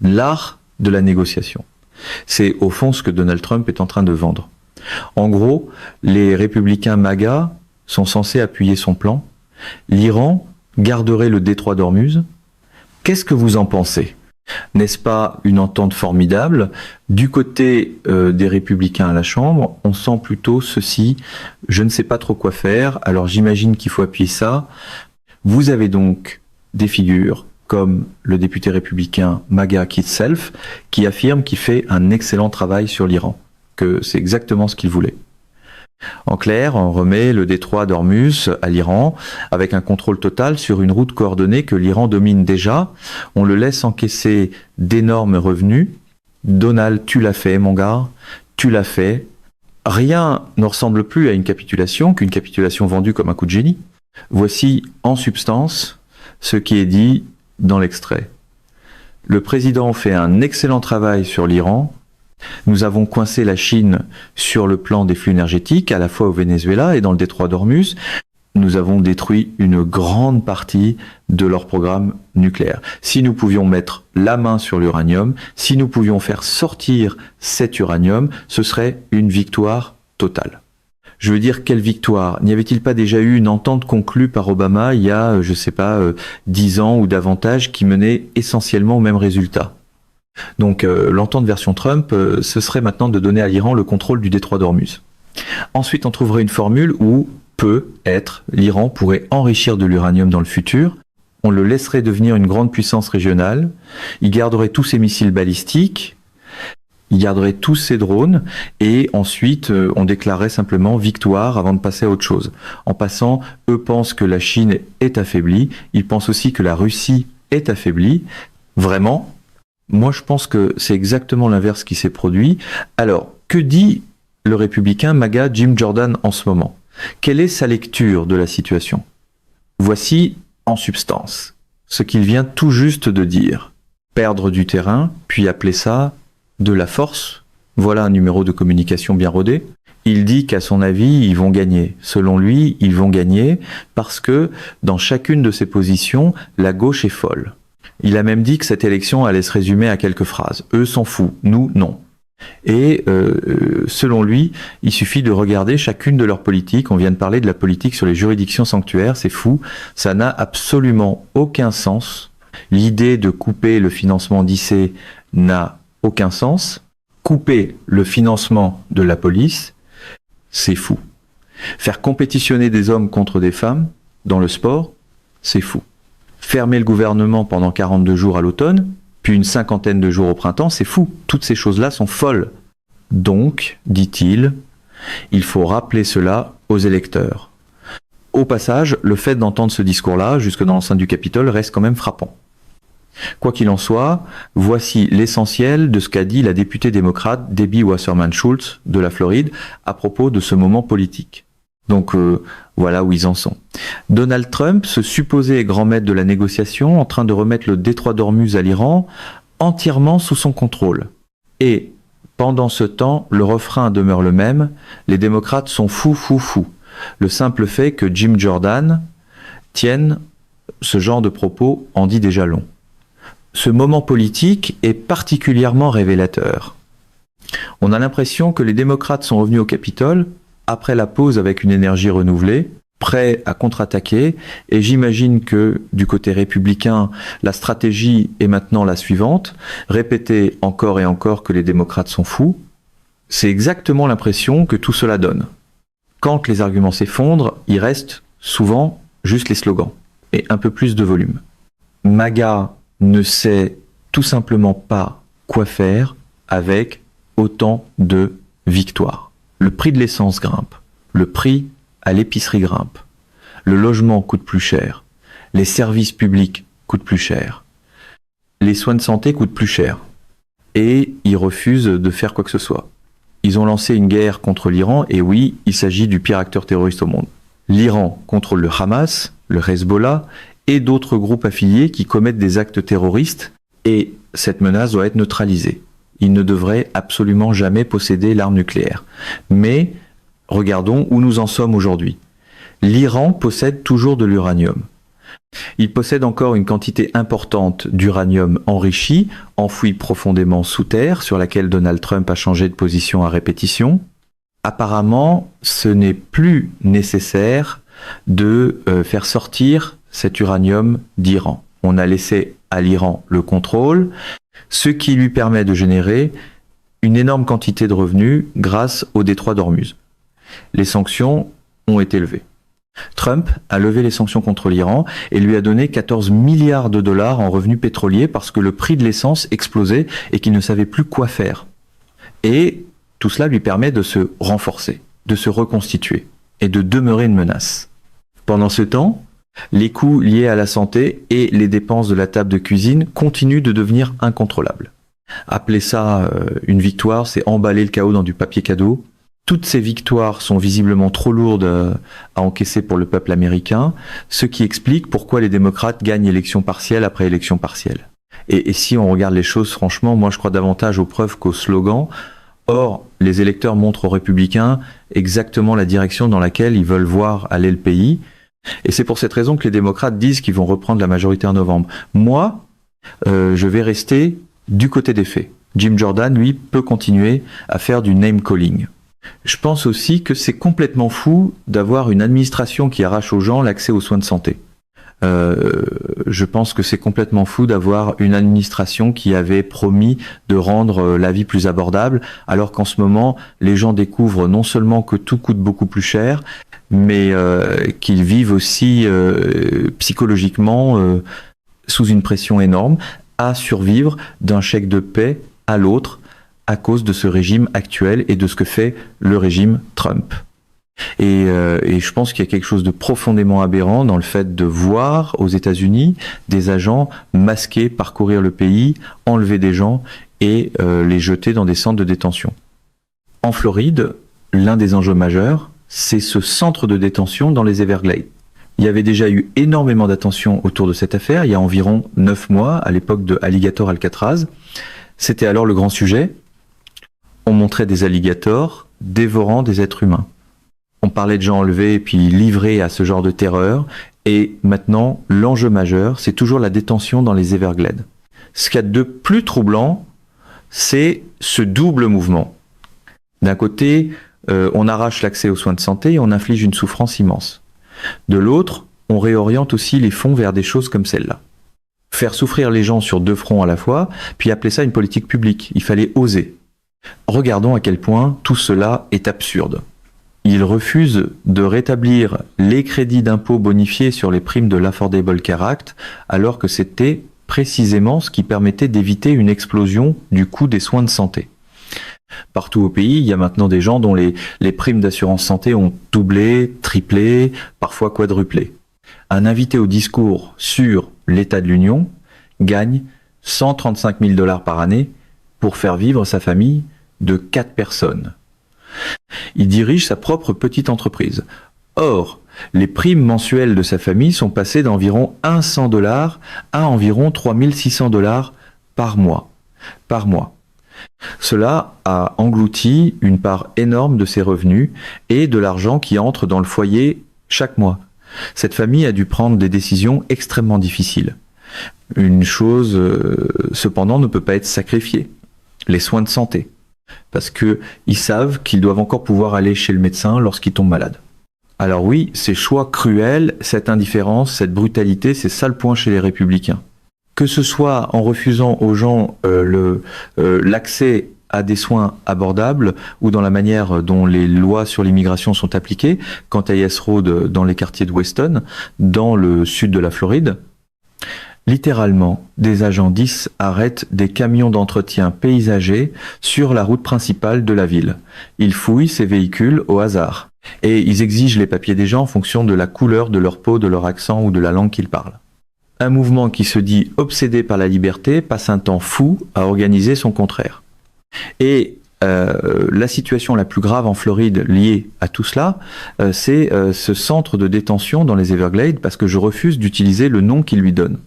l'art de la négociation. C'est au fond ce que Donald Trump est en train de vendre. En gros, les républicains MAGA sont censés appuyer son plan. L'Iran garderait le détroit d'Ormuz. Qu'est-ce que vous en pensez ? N'est-ce pas une entente formidable ? Du côté des républicains à la Chambre, on sent plutôt ceci, je ne sais pas trop quoi faire, alors j'imagine qu'il faut appuyer ça. Vous avez donc des figures comme le député républicain MAGA Keith Self, qui affirme qu'il fait un excellent travail sur l'Iran, que c'est exactement ce qu'il voulait. En clair, on remet le détroit d'Ormuz à l'Iran avec un contrôle total sur une route coordonnée que l'Iran domine déjà. On le laisse encaisser d'énormes revenus. Donald, tu l'as fait, mon gars, tu l'as fait. Rien ne ressemble plus à une capitulation qu'une capitulation vendue comme un coup de génie. Voici en substance ce qui est dit dans l'extrait. Le président fait un excellent travail sur l'Iran. Nous avons coincé la Chine sur le plan des flux énergétiques, à la fois au Venezuela et dans le détroit d'Ormuz. Nous avons détruit une grande partie de leur programme nucléaire. Si nous pouvions mettre la main sur l'uranium, si nous pouvions faire sortir cet uranium, ce serait une victoire totale. Je veux dire, quelle victoire? N'y avait-il pas déjà eu une entente conclue par Obama il y a, 10 ans ou davantage, qui menait essentiellement au même résultat? Donc l'entente version Trump, ce serait maintenant de donner à l'Iran le contrôle du détroit d'Ormuz. Ensuite, on trouverait une formule où, peut-être, l'Iran pourrait enrichir de l'uranium dans le futur. On le laisserait devenir une grande puissance régionale. Il garderait tous ses missiles balistiques. Il garderait tous ses drones. Et ensuite, on déclarerait simplement victoire avant de passer à autre chose. En passant, eux pensent que la Chine est affaiblie. Ils pensent aussi que la Russie est affaiblie. Vraiment? Moi, je pense que c'est exactement l'inverse qui s'est produit. Alors, que dit le républicain MAGA Jim Jordan en ce moment? Quelle est sa lecture de la situation? Voici, en substance, ce qu'il vient tout juste de dire. Perdre du terrain, puis appeler ça de la force. Voilà un numéro de communication bien rodé. Il dit qu'à son avis, ils vont gagner. Selon lui, ils vont gagner parce que dans chacune de ces positions, la gauche est folle. Il a même dit que cette élection allait se résumer à quelques phrases. Eux s'en foutent, nous non. Et selon lui, il suffit de regarder chacune de leurs politiques. On vient de parler de la politique sur les juridictions sanctuaires, c'est fou. Ça n'a absolument aucun sens. L'idée de couper le financement d'ICE n'a aucun sens. Couper le financement de la police, c'est fou. Faire compétitionner des hommes contre des femmes dans le sport, c'est fou. Fermer le gouvernement pendant 42 jours à l'automne, puis une 50aine de jours au printemps, c'est fou. Toutes ces choses-là sont folles. Donc, dit-il, il faut rappeler cela aux électeurs. Au passage, le fait d'entendre ce discours-là, jusque dans l'enceinte du Capitole, reste quand même frappant. Quoi qu'il en soit, voici l'essentiel de ce qu'a dit la députée démocrate Debbie Wasserman Schultz de la Floride à propos de ce moment politique. Donc voilà où ils en sont. Donald Trump, ce supposé grand maître de la négociation, en train de remettre le détroit d'Ormuz à l'Iran entièrement sous son contrôle. Et pendant ce temps, le refrain demeure le même, les démocrates sont fous, fous, fous. Le simple fait que Jim Jordan tienne ce genre de propos en dit déjà long. Ce moment politique est particulièrement révélateur. On a l'impression que les démocrates sont revenus au Capitole après la pause avec une énergie renouvelée, prêts à contre-attaquer, et j'imagine que du côté républicain, la stratégie est maintenant la suivante, répéter encore et encore que les démocrates sont fous. C'est exactement l'impression que tout cela donne. Quand les arguments s'effondrent, il reste souvent juste les slogans, et un peu plus de volume. MAGA ne sait tout simplement pas quoi faire avec autant de victoires. Le prix de l'essence grimpe, le prix à l'épicerie grimpe, le logement coûte plus cher, les services publics coûtent plus cher, les soins de santé coûtent plus cher, et ils refusent de faire quoi que ce soit. Ils ont lancé une guerre contre l'Iran, et oui, il s'agit du pire acteur terroriste au monde. L'Iran contrôle le Hamas, le Hezbollah, et d'autres groupes affiliés qui commettent des actes terroristes, et cette menace doit être neutralisée. Il ne devrait absolument jamais posséder l'arme nucléaire. Mais regardons où nous en sommes aujourd'hui. L'Iran possède toujours de l'uranium. Il possède encore une quantité importante d'uranium enrichi, enfoui profondément sous terre, sur laquelle Donald Trump a changé de position à répétition. Apparemment, ce n'est plus nécessaire de faire sortir cet uranium d'Iran. On a laissé à l'Iran le contrôle, ce qui lui permet de générer une énorme quantité de revenus grâce au détroit d'Ormuz. Les sanctions ont été levées. Trump a levé les sanctions contre l'Iran et lui a donné 14 milliards de dollars en revenus pétroliers parce que le prix de l'essence explosait et qu'il ne savait plus quoi faire. Et tout cela lui permet de se renforcer, de se reconstituer et de demeurer une menace. Pendant ce temps, les coûts liés à la santé et les dépenses de la table de cuisine continuent de devenir incontrôlables. Appeler ça une victoire, c'est emballer le chaos dans du papier cadeau. Toutes ces victoires sont visiblement trop lourdes à encaisser pour le peuple américain, ce qui explique pourquoi les démocrates gagnent élection partielle après élection partielle. Et si on regarde les choses, franchement, moi je crois davantage aux preuves qu'aux slogans. Or, les électeurs montrent aux républicains exactement la direction dans laquelle ils veulent voir aller le pays. Et c'est pour cette raison que les démocrates disent qu'ils vont reprendre la majorité en novembre. Moi, je vais rester du côté des faits. Jim Jordan, lui, peut continuer à faire du name-calling. Je pense aussi que c'est complètement fou d'avoir une administration qui arrache aux gens l'accès aux soins de santé. Je pense que c'est complètement fou d'avoir une administration qui avait promis de rendre la vie plus abordable, alors qu'en ce moment, les gens découvrent non seulement que tout coûte beaucoup plus cher, mais qu'ils vivent aussi psychologiquement sous une pression énorme à survivre d'un chèque de paie à l'autre à cause de ce régime actuel et de ce que fait le régime Trump. Et je pense qu'il y a quelque chose de profondément aberrant dans le fait de voir aux États-Unis des agents masqués parcourir le pays, enlever des gens et les jeter dans des centres de détention. En Floride, l'un des enjeux majeurs, c'est ce centre de détention dans les Everglades. Il y avait déjà eu énormément d'attention autour de cette affaire, il y a environ 9 mois, à l'époque de Alligator Alcatraz. C'était alors le grand sujet. On montrait des alligators dévorant des êtres humains. On parlait de gens enlevés et puis livrés à ce genre de terreur. Et maintenant, l'enjeu majeur, c'est toujours la détention dans les Everglades. Ce qu'il y a de plus troublant, c'est ce double mouvement. D'un côté, on arrache l'accès aux soins de santé et on inflige une souffrance immense. De l'autre, on réoriente aussi les fonds vers des choses comme celle-là. Faire souffrir les gens sur deux fronts à la fois, puis appeler ça une politique publique. Il fallait oser. Regardons à quel point tout cela est absurde. Il refuse de rétablir les crédits d'impôt bonifiés sur les primes de l'Affordable Care Act, alors que c'était précisément ce qui permettait d'éviter une explosion du coût des soins de santé. Partout au pays, il y a maintenant des gens dont les primes d'assurance santé ont doublé, triplé, parfois quadruplé. Un invité au discours sur l'état de l'Union gagne 135 000 $ par année pour faire vivre sa famille de 4 personnes. Il dirige sa propre petite entreprise. Or, les primes mensuelles de sa famille sont passées d'environ 100 $ à environ 3 600 $ par mois. Cela a englouti une part énorme de ses revenus et de l'argent qui entre dans le foyer chaque mois. Cette famille a dû prendre des décisions extrêmement difficiles. Une chose, cependant, ne peut pas être sacrifiée. Les soins de santé. Parce qu'ils savent qu'ils doivent encore pouvoir aller chez le médecin lorsqu'ils tombent malades. Alors oui, ces choix cruels, cette indifférence, cette brutalité, c'est ça le point chez les républicains. Que ce soit en refusant aux gens l'accès à des soins abordables ou dans la manière dont les lois sur l'immigration sont appliquées, quant à Yes Road dans les quartiers de Weston, dans le sud de la Floride, littéralement, des agents 10 arrêtent des camions d'entretien paysagers sur la route principale de la ville. Ils fouillent ces véhicules au hasard. Et ils exigent les papiers des gens en fonction de la couleur de leur peau, de leur accent ou de la langue qu'ils parlent. Un mouvement qui se dit obsédé par la liberté passe un temps fou à organiser son contraire. Et la situation la plus grave en Floride liée à tout cela, c'est ce centre de détention dans les Everglades, parce que je refuse d'utiliser le nom qu'ils lui donnent.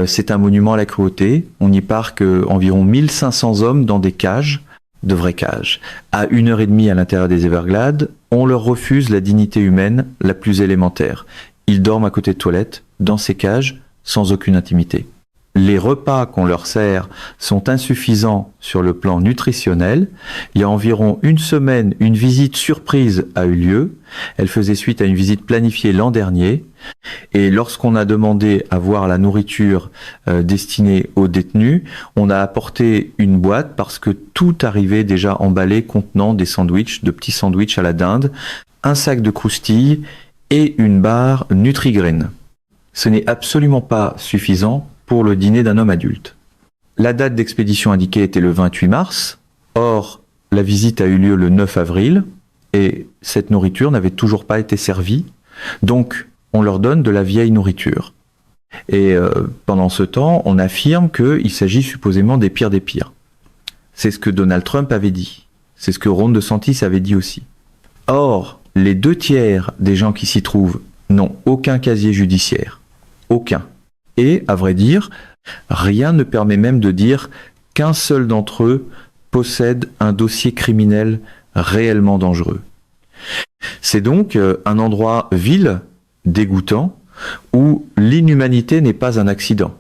C'est un monument à la cruauté. On y parque environ 1500 hommes dans des cages, de vraies cages, à 1h30 à l'intérieur des Everglades. On leur refuse la dignité humaine la plus élémentaire. Ils dorment à côté de toilettes, dans ces cages sans aucune intimité. Les repas qu'on leur sert sont insuffisants sur le plan nutritionnel. Il y a environ une semaine, une visite surprise a eu lieu. Elle faisait suite à une visite planifiée l'an dernier. Et lorsqu'on a demandé à voir la nourriture destinée aux détenus, on a apporté une boîte parce que tout arrivait déjà emballé contenant des sandwichs, de petits sandwichs à la dinde, un sac de croustilles et une barre Nutri-Graines. Ce n'est absolument pas suffisant pour le dîner d'un homme adulte. La date d'expédition indiquée était le 28 mars. Or, la visite a eu lieu le 9 avril et cette nourriture n'avait toujours pas été servie. Donc, on leur donne de la vieille nourriture. Et pendant ce temps, on affirme qu'il s'agit supposément des pires des pires. C'est ce que Donald Trump avait dit. C'est ce que Ron DeSantis avait dit aussi. Or, les 2/3 des gens qui s'y trouvent n'ont aucun casier judiciaire. Aucun. Et, à vrai dire, rien ne permet même de dire qu'un seul d'entre eux possède un dossier criminel réellement dangereux. C'est donc un endroit vil, dégoûtant, où l'inhumanité n'est pas un accident.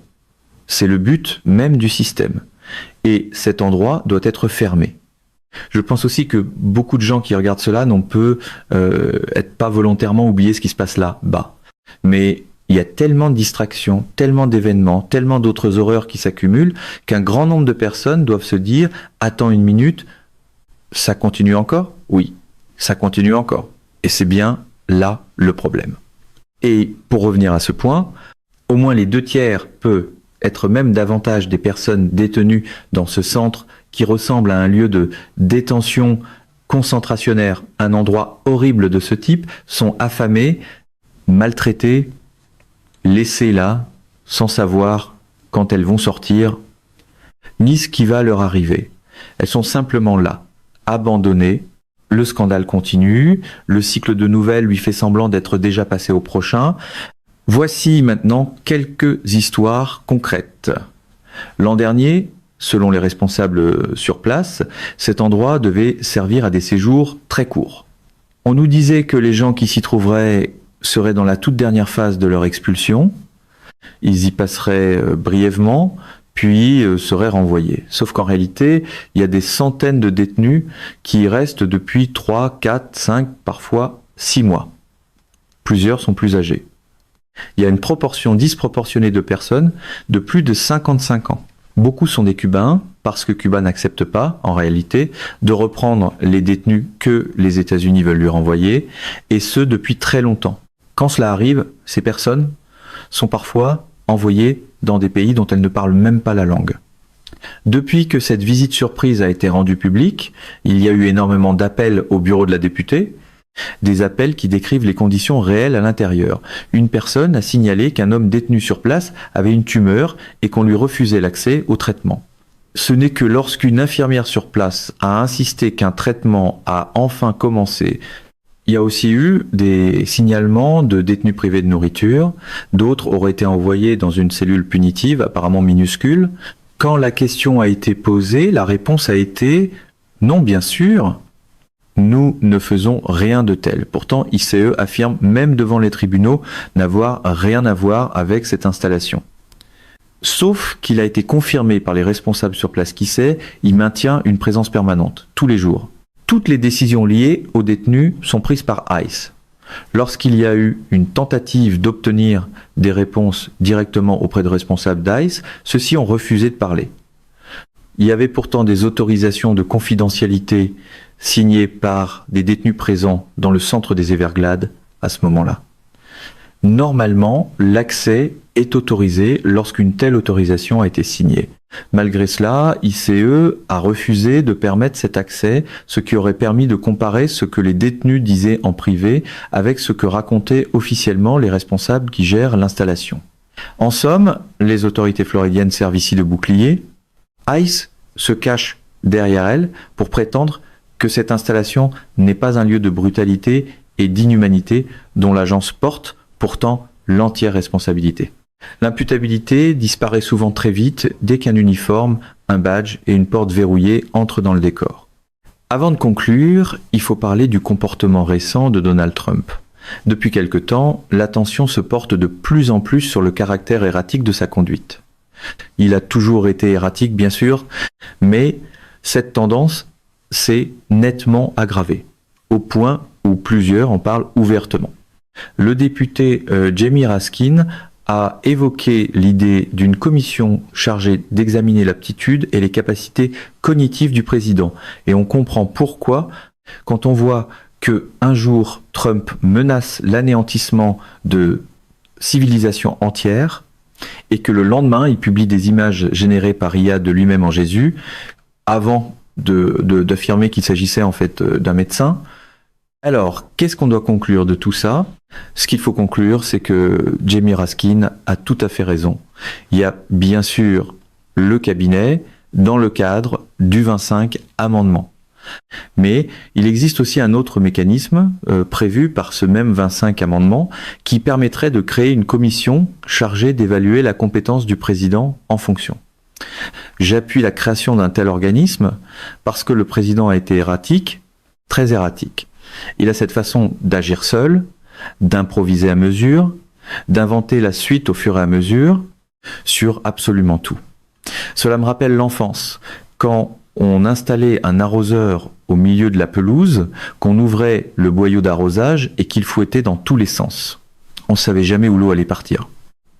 C'est le but même du système. Et cet endroit doit être fermé. Je pense aussi que beaucoup de gens qui regardent cela n'ont peut être pas volontairement oublié ce qui se passe là-bas. Mais il y a tellement de distractions, tellement d'événements, tellement d'autres horreurs qui s'accumulent qu'un grand nombre de personnes doivent se dire « Attends une minute, ça continue encore ?» Oui, ça continue encore. Et c'est bien là le problème. Et pour revenir à ce point, au moins les 2/3 peut être même davantage des personnes détenues dans ce centre qui ressemble à un lieu de détention concentrationnaire, un endroit horrible de ce type, sont affamées, maltraitées, laissées là, sans savoir quand elles vont sortir, ni ce qui va leur arriver. Elles sont simplement là, abandonnées. Le scandale continue, le cycle de nouvelles lui fait semblant d'être déjà passé au prochain. Voici maintenant quelques histoires concrètes. L'an dernier, selon les responsables sur place, cet endroit devait servir à des séjours très courts. On nous disait que les gens qui s'y trouveraient seraient dans la toute dernière phase de leur expulsion. Ils y passeraient brièvement, puis seraient renvoyés. Sauf qu'en réalité, il y a des centaines de détenus qui y restent depuis 3, 4, 5, parfois 6 mois. Plusieurs sont plus âgés. Il y a une proportion disproportionnée de personnes de plus de 55 ans. Beaucoup sont des Cubains, parce que Cuba n'accepte pas, en réalité, de reprendre les détenus que les États-Unis veulent lui renvoyer, et ce depuis très longtemps. Quand cela arrive, ces personnes sont parfois envoyées dans des pays dont elles ne parlent même pas la langue. Depuis que cette visite surprise a été rendue publique, il y a eu énormément d'appels au bureau de la députée, des appels qui décrivent les conditions réelles à l'intérieur. Une personne a signalé qu'un homme détenu sur place avait une tumeur et qu'on lui refusait l'accès au traitement. Ce n'est que lorsqu'une infirmière sur place a insisté qu'un traitement a enfin commencé. Il y a aussi eu des signalements de détenus privés de nourriture, d'autres auraient été envoyés dans une cellule punitive apparemment minuscule. Quand la question a été posée, la réponse a été « Non, bien sûr, nous ne faisons rien de tel ». Pourtant, ICE affirme même devant les tribunaux n'avoir rien à voir avec cette installation. Sauf qu'il a été confirmé par les responsables sur place qu'ICE y maintient une présence permanente, tous les jours. Toutes les décisions liées aux détenus sont prises par ICE. Lorsqu'il y a eu une tentative d'obtenir des réponses directement auprès de responsables d'ICE, ceux-ci ont refusé de parler. Il y avait pourtant des autorisations de confidentialité signées par des détenus présents dans le centre des Everglades à ce moment-là. Normalement, l'accès est autorisé lorsqu'une telle autorisation a été signée. Malgré cela, ICE a refusé de permettre cet accès, ce qui aurait permis de comparer ce que les détenus disaient en privé avec ce que racontaient officiellement les responsables qui gèrent l'installation. En somme, les autorités floridiennes servent ici de bouclier. ICE se cache derrière elle pour prétendre que cette installation n'est pas un lieu de brutalité et d'inhumanité dont l'agence porte pourtant l'entière responsabilité. L'imputabilité disparaît souvent très vite dès qu'un uniforme, un badge et une porte verrouillée entrent dans le décor. Avant de conclure, il faut parler du comportement récent de Donald Trump. Depuis quelque temps, l'attention se porte de plus en plus sur le caractère erratique de sa conduite. Il a toujours été erratique, bien sûr, mais cette tendance s'est nettement aggravée, au point où plusieurs en parlent ouvertement. Le député Jamie Raskin a évoqué l'idée d'une commission chargée d'examiner l'aptitude et les capacités cognitives du président. Et on comprend pourquoi, quand on voit que un jour Trump menace l'anéantissement de civilisations entières et que le lendemain il publie des images générées par IA de lui-même en Jésus, avant d'affirmer qu'il s'agissait en fait d'un médecin. Alors, qu'est-ce qu'on doit conclure de tout ça? Ce qu'il faut conclure, c'est que Jamie Raskin a tout à fait raison. Il y a bien sûr le cabinet dans le cadre du 25 amendement. Mais il existe aussi un autre mécanisme prévu par ce même 25 amendement qui permettrait de créer une commission chargée d'évaluer la compétence du président en fonction. J'appuie la création d'un tel organisme parce que le président a été erratique, très erratique. Il a cette façon d'agir seul, d'improviser à mesure, d'inventer la suite au fur et à mesure, sur absolument tout. Cela me rappelle l'enfance, quand on installait un arroseur au milieu de la pelouse, qu'on ouvrait le boyau d'arrosage et qu'il fouettait dans tous les sens. On ne savait jamais où l'eau allait partir.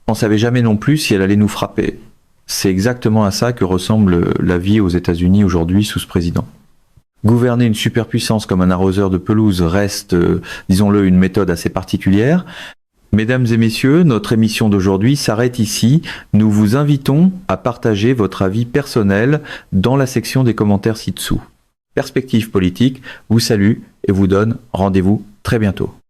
On ne savait jamais non plus si elle allait nous frapper. C'est exactement à ça que ressemble la vie aux États-Unis aujourd'hui sous ce président. Gouverner une superpuissance comme un arroseur de pelouse reste, disons-le, une méthode assez particulière. Mesdames et messieurs, notre émission d'aujourd'hui s'arrête ici. Nous vous invitons à partager votre avis personnel dans la section des commentaires ci-dessous. Perspective politique vous salue et vous donne rendez-vous très bientôt.